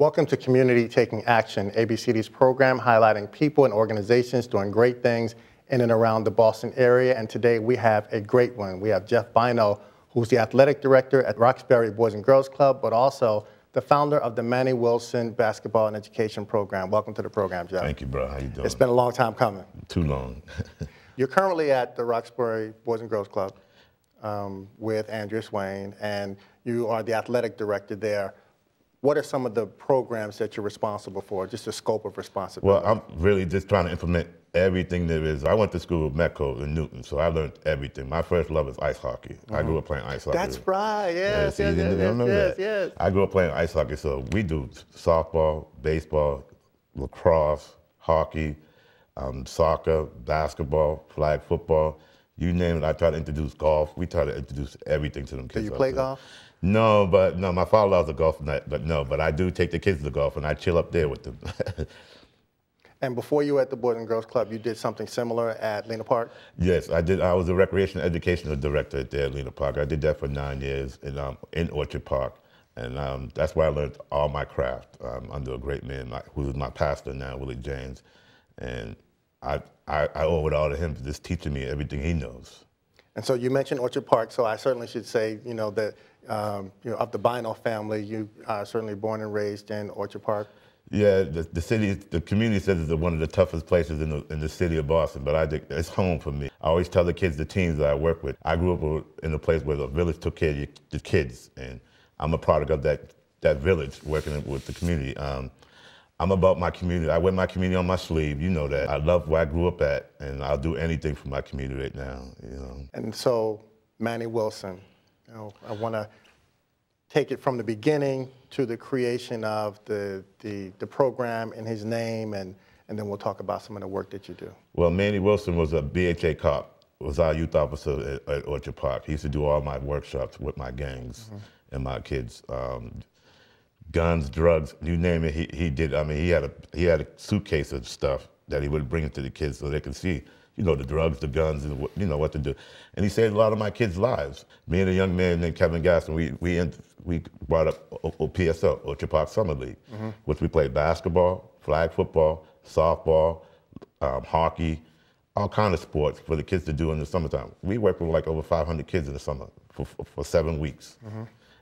Welcome to Community Taking Action, ABCD's program highlighting people and organizations doing great things in and around the Boston area. And today we have a great one. We have Jeff Bino, who's the athletic director at Roxbury Boys and Girls Club, but also the founder of the Manny Wilson Basketball and Education Program. Welcome to the program, Jeff. Thank you, bro. How you doing? It's been a long time coming. Too long. You're currently at the Roxbury Boys and Girls Club with Andrea Swain, and you are the athletic director there. What are some of the programs that you're responsible for, just the scope of responsibility? Well, I'm really just trying to implement everything there is. I went to school with Metco in Newton, so I learned everything. My first love is ice hockey. I grew up playing ice hockey. That's right, yes, yes. I grew up playing ice hockey, so we do softball, baseball, lacrosse, hockey, soccer, basketball, flag football. You name it, I try to introduce golf. We try to introduce everything to them kids. Do you play golf? No, my father loves a golf night, but I do take the kids to golf and I chill up there with them. And before you were at the Boys and Girls Club, you did something similar at Lena Park? Yes, I did. I was a recreation educational director at there at Lena Park. I did that for 9 years in Orchard Park. And that's where I learned all my craft under a great man who is my pastor now, Willie James. And I owe it all to him for just teaching me everything he knows. And so you mentioned Orchard Park, so I certainly should say, that of the Bino family, you are certainly born and raised in Orchard Park. Yeah, the community says it's one of the toughest places in the city of Boston, but I think it's home for me. I always tell the kids, the teens that I work with, I grew up in a place where the village took care of the kids, and I'm a product of that village, working with the community. I'm about my community. I wear my community on my sleeve. You know that. I love where I grew up at, and I'll do anything for my community right now. And so, Manny Wilson, I want to take it from the beginning to the creation of the program in his name, and then we'll talk about some of the work that you do. Well, Manny Wilson was a BHA cop, was our youth officer at Orchard Park. He used to do all my workshops with my gangs and my kids. Guns, drugs, you name it, he did. I mean, he had a suitcase of stuff that he would bring to the kids so they could see, the drugs, the guns, and what to do. And he saved a lot of my kids' lives. Me and a young man named Kevin Gaston, we brought up PSL, Orchard Park Summer League, which we played basketball, flag football, softball, hockey, all kinds of sports for the kids to do in the summertime. We worked with like over 500 kids in the summer for 7 weeks.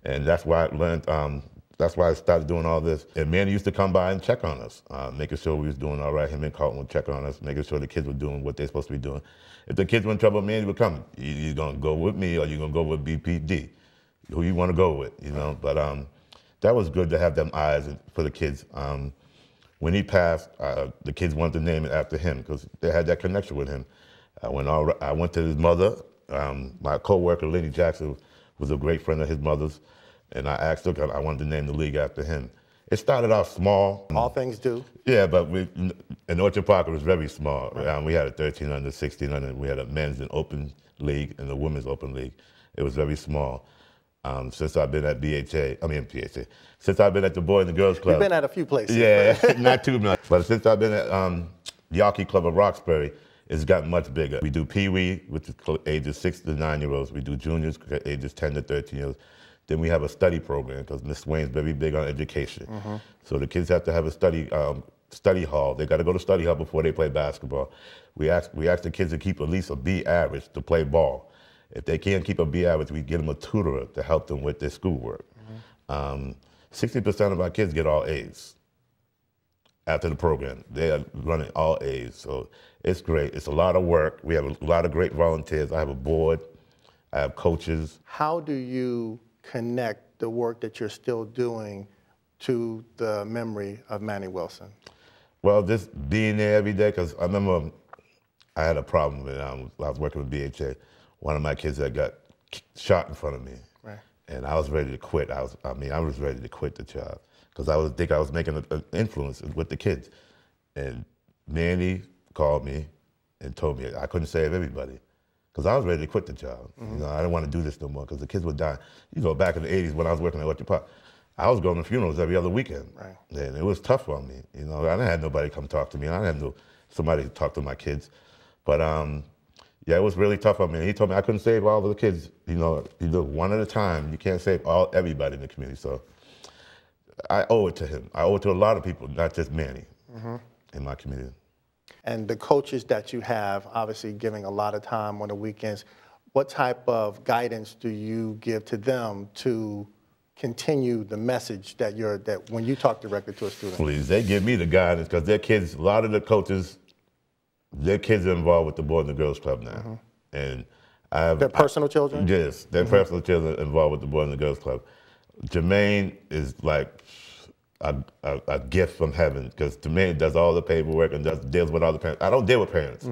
And that's why I learned, that's why I started doing all this. And Manny used to come by and check on us, making sure we was doing all right. Him and Carlton would check on us, making sure the kids were doing what they're supposed to be doing. If the kids were in trouble, Manny would come. You're gonna go with me or you're gonna go with BPD, who you wanna go with, But that was good to have them eyes for the kids. When he passed, the kids wanted to name it after him because they had that connection with him. When I went to his mother, my co-worker, Lenny Jackson, was a great friend of his mother's. And I asked her, I wanted to name the league after him. It started off small. All things do. Yeah, but in Orchard Park, it was very small. Right. We had a 1300, 1600. We had a men's and open league and a women's open league. It was very small. Since I've been at since I've been at the Boys and Girls Club. You've been at a few places. Yeah, not too much. But since I've been at the Hockey Club of Roxbury, it's gotten much bigger. We do Pee-wee, which is ages 6 to 9-year-olds. We do juniors, ages 10 to 13 years. Then we have a study program because Miss Swain's very big on education. So the kids have to have a study hall. They got to go to study hall before they play basketball. We ask the kids to keep at least a B average to play ball. If they can't keep a B average, we get them a tutor to help them with their schoolwork. 60% of our kids get all A's after the program. They are running all A's, so it's great. It's a lot of work. We have a lot of great volunteers. I have a board. I have coaches. How do you connect the work that you're still doing to the memory of Manny Wilson? Well, just being there every day, because I remember I had a problem when I was working with BHA. One of my kids that got shot in front of me, right. And I was ready to quit. I was ready to quit the job because I was making an influence with the kids. And Manny called me and told me I couldn't save everybody. Because I was ready to quit the job. I didn't want to do this no more because the kids were dying. Back in the 80s when I was working at Orchard Park, I was going to funerals every other weekend. Right. And it was tough on me. I didn't have nobody come talk to me. I didn't have somebody to talk to my kids. But yeah, it was really tough on me. He told me I couldn't save all of the kids. You do one at a time. You can't save everybody in the community. So I owe it to him. I owe it to a lot of people, not just Manny, in my community. And the coaches that you have, obviously giving a lot of time on the weekends, what type of guidance do you give to them to continue the message that when you talk directly to a student? Please, they give me the guidance because their kids, a lot of the coaches, their kids are involved with the Boys and Girls Club now. And Their personal children? Yes, their personal children involved with the Boys and Girls Club. Jermaine is like a gift from heaven because Jermaine does all the paperwork and deals with all the parents. I don't deal with parents.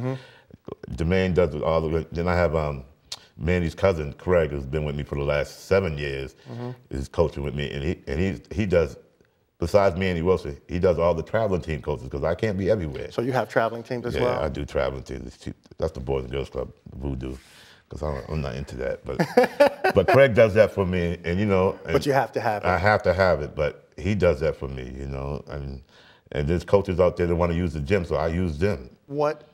Jermaine does all the. Then I have Manny's cousin Craig, who's been with me for the last 7 years, is coaching with me, and he does. Besides Manny Wilson, he does all the traveling team coaches because I can't be everywhere. So you have traveling teams as well? Yeah, I do traveling teams. That's the Boys and Girls Club, Voodoo, because I'm not into that. But Craig does that for me, and you know. But you have to have it. I have to have it, but he does that for me, you know. And there's coaches out there that want to use the gym, so I use them. What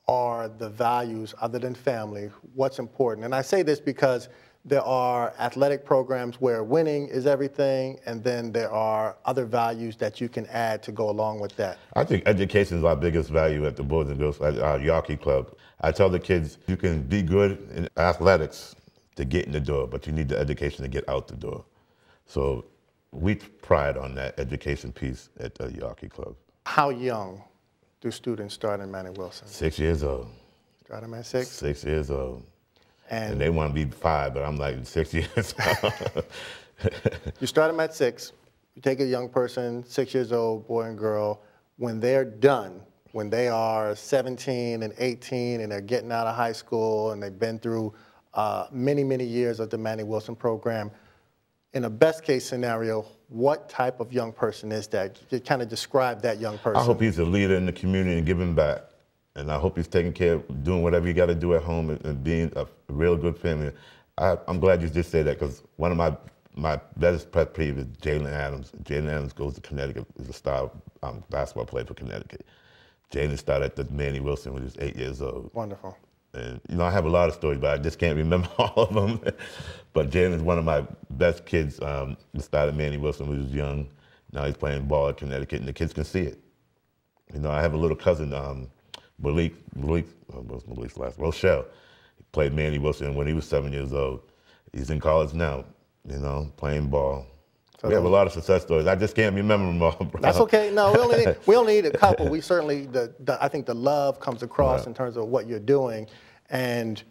are the values other than family? What's important? And I say this because there are athletic programs where winning is everything, and then there are other values that you can add to go along with that. I think education is our biggest value at the Boys and Girls, at our Yawkey Club. I tell the kids, you can be good in athletics to get in the door, but you need the education to get out the door. So we pride on that education piece at the Yawkey Club. How young do students start in Manny Wilson? 6 years old. Start them at 6? 6 years old. And they want to be 5, but I'm like 6 years old. You start them at 6. You take a young person, 6 years old, boy and girl. When they're done, when they are 17 and 18 and they're getting out of high school and they've been through many, many years of the Manny Wilson program, in a best case scenario, what type of young person is that? You kind of describe that young person. I hope he's a leader in the community and giving back. And I hope he's taking care of doing whatever you got to do at home and being a real good family. I'm glad you just said that because one of my best pet peeve is Jalen Adams. Jalen Adams goes to Connecticut, is a star basketball player for Connecticut. Jalen started at the Manny Wilson when he was 8 years old. Wonderful. And you know, I have a lot of stories, but I just can't remember all of them. But Jalen's one of my best kids. He started Manny Wilson when he was young. Now he's playing ball at Connecticut, and the kids can see it. You know, I have a little cousin, Malik's last, Rochelle. He played Manny Wilson when he was 7 years old. He's in college now, you know, playing ball. So we have a lot of success stories. I just can't remember them all, bro. That's okay. No, we only need a couple. We certainly, I think the love comes across in terms of what you're doing. And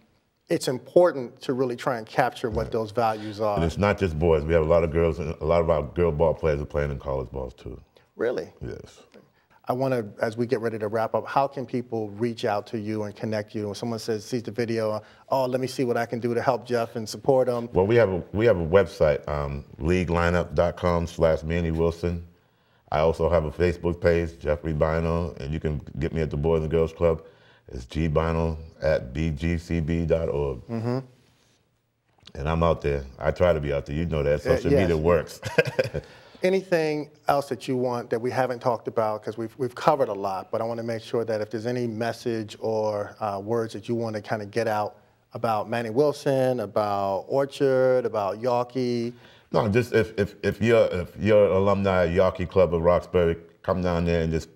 it's important to really try and capture what those values are. And it's not just boys. We have a lot of girls, and a lot of our girl ball players are playing in college balls too. Really? Yes. I want to, as we get ready to wrap up, how can people reach out to you and connect you? When someone sees the video, oh, let me see what I can do to help Jeff and support him. Well, we have a website, leaguelineup.com/Manny Wilson. I also have a Facebook page, Jeffrey Bino, and you can get me at the Boys and Girls Club. It's gbino@bgcb.org. And I'm out there. I try to be out there. You know that. Social media works. Anything else that you want that we haven't talked about, because we've covered a lot, but I want to make sure that if there's any message or words that you want to kind of get out about Manny Wilson, about Orchard, about Yawkey. No, just if you're an alumni at Yawkey Club of Roxbury, come down there and just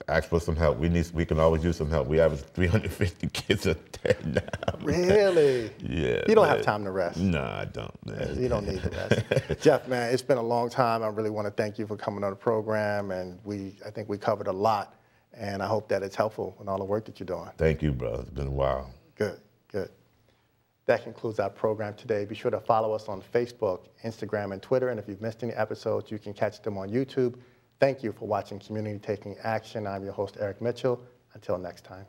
ask for some help. We can always use some help. We have 350 kids a day now. Really? Yeah. You don't have time to rest. No, I don't, man. You don't need to rest. Jeff, man, it's been a long time. I really want to thank you for coming on the program, and I think we covered a lot, and I hope that it's helpful in all the work that you're doing. Thank you, bro. It's been a while. Good, good. That concludes our program today. Be sure to follow us on Facebook, Instagram, and Twitter, and if you've missed any episodes, you can catch them on YouTube. Thank you for watching Community Taking Action. I'm your host, Eric Mitchell. Until next time.